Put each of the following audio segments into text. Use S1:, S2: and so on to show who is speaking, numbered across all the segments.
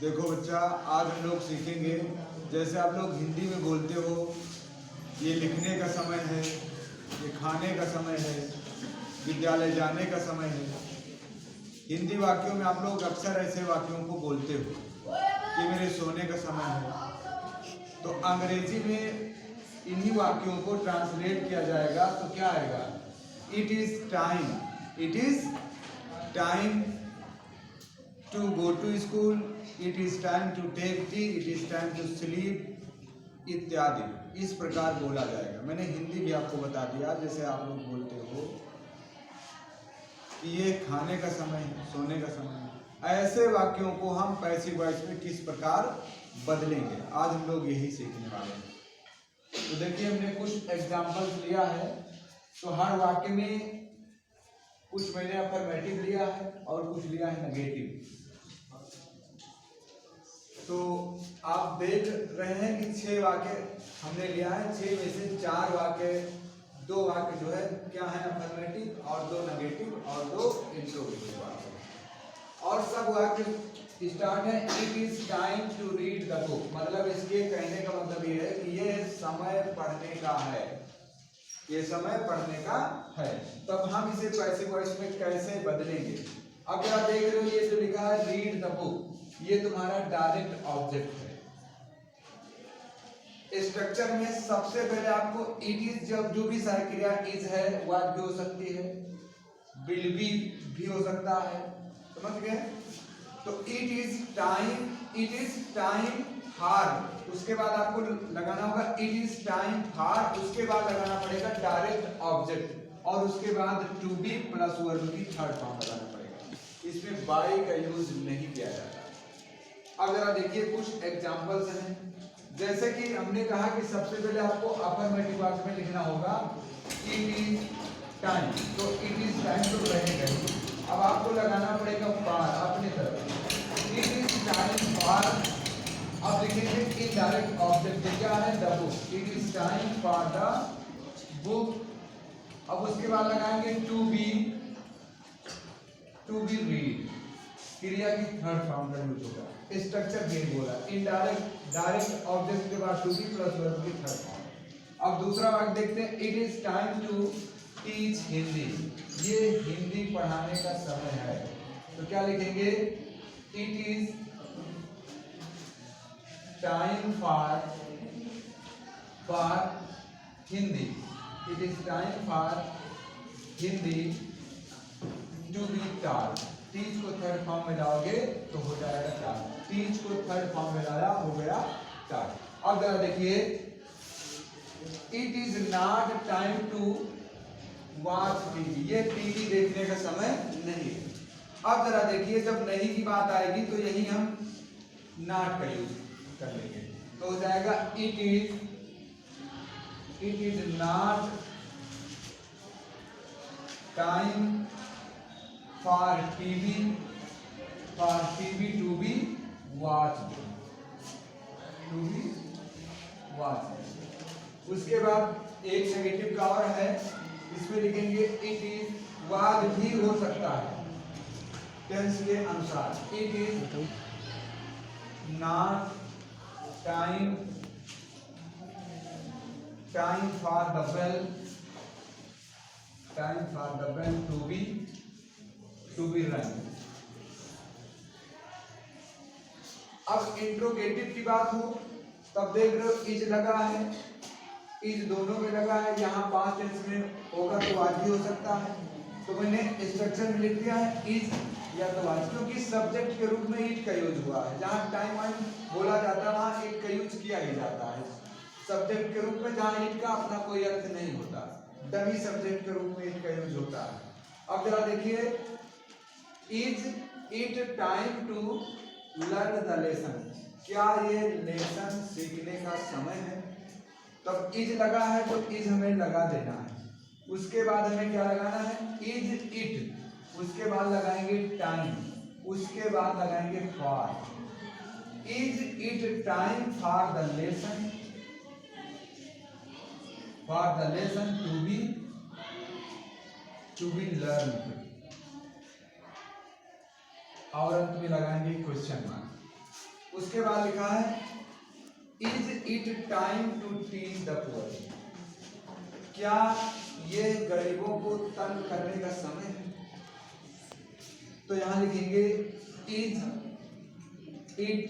S1: देखो बच्चा, आज हम लोग सीखेंगे, जैसे आप लोग हिंदी में बोलते हो, ये लिखने का समय है, ये खाने का समय है, विद्यालय जाने का समय है। हिंदी वाक्यों में आप लोग अक्सर ऐसे वाक्यों को बोलते हो कि मेरे सोने का समय है। तो अंग्रेजी में इन्हीं वाक्यों को ट्रांसलेट किया जाएगा तो क्या आएगा? It is time, it is time to go to school, it is time to take tea, it is time to sleep इत्यादि। इस प्रकार बोला जाएगा। मैंने हिंदी भी आपको बता दिया, जैसे आप लोग बोलते हो कि ये खाने का समय है, सोने का समय है। ऐसे वाक्यों को हम पैसिव वॉइस में किस प्रकार बदलेंगे, आज हम लोग यही सीखने वाले हैं। तो देखिए, हमने कुछ एग्जाम्पल्स लिया है। तो हर वाक्य में कुछ मैंने अफर्मेटिव लिया है और कुछ लिया है नेगेटिव। तो आप देख रहे हैं कि 6 वाक्य हमने लिया है। 6 में से 4 वाक्य, 2 वाक्य जो है क्या है अफर्मेटिव और 2 नेगेटिव और 2 इंट्रोगेटिव वाक्य। और सब वाक्य स्टार्ट है it is time to read the book. मतलब इसके कहने का मतलब ये है कि ये समय पढ़ने का है, ये समय पढ़ने का है। तब हम इसे पैसिव वॉइस में कैसे बदलेंगे? अब क्या देख रहे हो, ये जो लिखा है रीड द बुक, ये तुम्हारा डायरेक्ट ऑब्जेक्ट है। स्ट्रक्चर में सबसे पहले आपको इट इज, जब जो भी सारी क्रिया इज है वाज भी हो सकती है, विल भी हो सकता है, समझ गए? तो इट इज टाइम फॉर, उसके बाद आपको लगाना होगा इट इज टाइम फॉर, उसके बाद लगाना पड़ेगा डायरेक्ट ऑब्जेक्ट और उसके बाद टू बी प्लस वर्ब की थर्ड फॉर्म लगाना पड़ेगा। इसमें बाय का यूज नहीं किया जाता। अब जरा देखिए कुछ एग्जांपल्स हैं। जैसे कि हमने कहा कि सबसे पहले आपको अफर्मेटिव वाक्य में लिखना होगा इट इज टाइम, तो इट इज टाइम तो रहेगा ही। अब आपको लगाना पड़ेगा फॉर अपनी तरफ, इट इज टाइम फॉर। अब लिखेंगे इनडायरेक्ट ऑब्जेक्ट क्या है, the book, it is time for the book. अब उसके बाद लगाएंगे टू बी रीड, क्रिया की थर्ड फॉर्म का यूज होगा। स्ट्रक्चर भी बोला, इनडायरेक्ट डायरेक्ट ऑब्जेक्ट के बाद टू बी प्लस वर्ब की थर्ड फॉर्म। अब दूसरा वाक्य देखते हैं it is time to teach Hindi, ये हिंदी पढ़ाने का समय है। तो क्या लिखेंगे, it is time for Hindi, it is time for Hindi to be taught. Teach को थर्ड फॉर्म में लाओगे तो हो जाएगा टॉट, टीच को थर्ड फॉर्म में लाया हो गया टॉट। अब जरा देखिए it is not time to watch TV, ये टीवी देखने का समय नहीं है। अब जरा देखिए, जब नहीं की बात आएगी तो यही हम नॉट का यूज कर लेंगे, तो हो जाएगा it is not time for TV to be watch, उसके बाद एक नेगेटिव का और है, इसमें लिखेंगे इट इज, वाज भी हो सकता है टेंस के अनुसार, it is not time for the bell to be run. अब इंट्रोगेटिव की बात हो तब देख रहे हो इज लगा है, इज दोनों में लगा है, यहाँ पास्ट टेंस में होगा तो आज भी हो सकता है। तो मैंने स्ट्रक्चर में लिख दिया है इज या तो आज, क्योंकि सब्जेक्ट के रूप में इट का यूज हुआ है। जहाँ टाइम वाइम बोला जाता है वहाँ इट का यूज किया ही जाता है सब्जेक्ट के रूप में, जहाँ इट का अपना कोई अर्थ नहीं होता, डमी सब्जेक्ट के रूप में इट का यूज होता है। अब जरा देखिए is it time to learn the lesson, क्या ये लेसन सीखने का समय है? तब इज लगा है तो इज हमें लगा देना है। उसके बाद हमें क्या लगाना है, इज इट, उसके बाद लगाएंगे टाइम, उसके बाद लगाएंगे for. Is it time for the lesson to be learn, और अंत में लगाएंगे क्वेश्चन मार्क। उसके बाद लिखा है is it time to teach the poor, क्या ये गरीबों को तंग करने का समय है? तो यहां लिखेंगे is it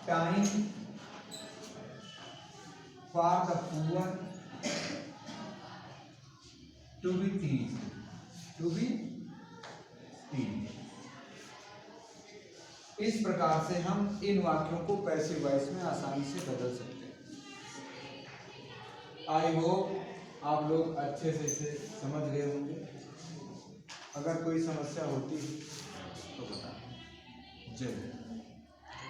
S1: time for the poor to be teach, to be teach. इस प्रकार से हम इन वाक्यों को पैसिव वॉइस में आसानी से बदल सकते हैं। आई होप आप लोग अच्छे से इसे समझ गए होंगे। अगर कोई समस्या होती है तो बताएं। जय हिंद।